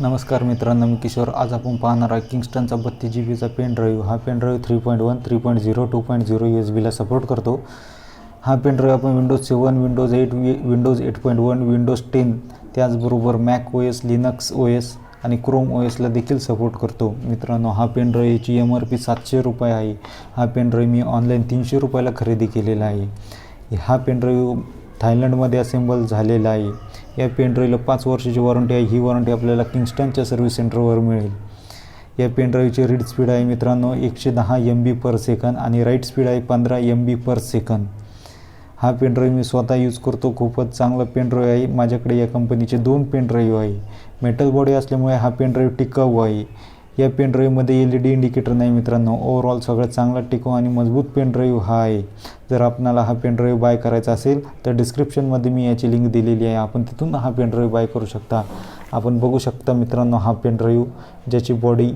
नमस्कार मित्रांनो, मी किशोर. आज आपण पाहणार आहे किंगस्टनचा 32 GB पेन ड्राईव्ह. हा पेन ड्राईव्ह 3.1, 3.0, 2.0 USB सपोर्ट करतो. हा पेन ड्राईव्ह आपण विंडोज 7, विंडोज 8, विंडोज 8.1, विंडोज 10 त्याचबरोबर मॅक OS, लिनक्स OS आणि क्रोम OSला देखील सपोर्ट करतो. मित्रांनो, हा पेन ड्राईव्हची MRP 700 रुपये आहे. हा पेन ड्राईव्ह मी ऑनलाईन 300 रुपयाला खरेदी केलेला आहे. हा पेन ड्राईव्ह थायलंडमध्ये असेंबल झालेला आहे. या पेन ड्राईव्हला 5 वर्षाची वॉरंटी आहे. ही वॉरंटी आपल्याला किंगस्टनच्या सर्व्हिस सेंटरवर मिळेल. या पेन ड्राईव्हची रीड स्पीड आहे मित्रांनो 110 MB/सेकंद आणि राईट स्पीड आहे 15 MB/सेकंद. हा पेन ड्राईव्ह मी स्वतः यूज करतो. खूपच चांगला पेन ड्राईव्ह आहे. माझ्याकडे या कंपनीचे 2 पेन ड्राईव्ह आहे. मेटल बॉडी असल्यामुळे हा पेन ड्राईव्ह टिकाऊ आहे. या पेन ड्राईव्हमध्ये LED इंडिकेटर नाही मित्रांनो. ओव्हरऑल सगळ्यात चांगला टिकाऊ आणि मजबूत पेन ड्राईव्ह हा आहे. जर आपणाला हा पेन ड्राईव्ह बाय करायचा असेल तर डिस्क्रिप्शनमध्ये मी याची लिंक दिलेली आहे. आपण तिथून हा पेन ड्राईव्ह बाय करू शकता. आपण बघू शकता मित्रांनो, हा पेन ड्राईव्ह ज्याची बॉडी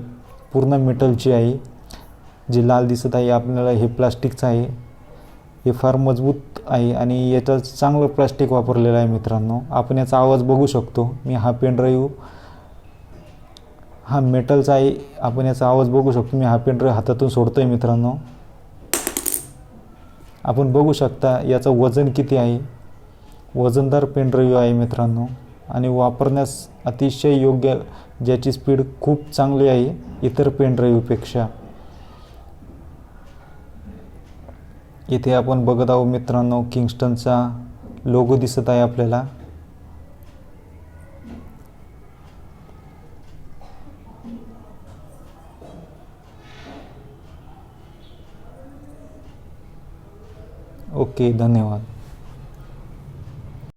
पूर्ण मेटलची आहे. जे लाल दिसत आहे आपल्याला हे प्लास्टिकचं आहे. हे फार मजबूत आहे आणि याचं चांगलं प्लास्टिक वापरलेलं आहे मित्रांनो. आपण याचा आवाज बघू शकतो. मी हा पेन ड्राईव्ह हा मेटलचा आहे. आपण याचा आवाज बघू शकतो. मी हा पेन ड्राईव्ह हातातून सोडतो आहे मित्रांनो. आपण बघू शकता याचं वजन किती आहे. वजनदार पेन ड्राईव्ह आहे मित्रांनो आणि वापरण्यास अतिशय योग्य, ज्याची स्पीड खूप चांगली आहे इतर पेन ड्राईव्हपेक्षा. इथे आपण बघत आहोत मित्रांनो, किंगस्टनचा लोगो दिसत आहे आपल्याला. ओके, धन्यवाद.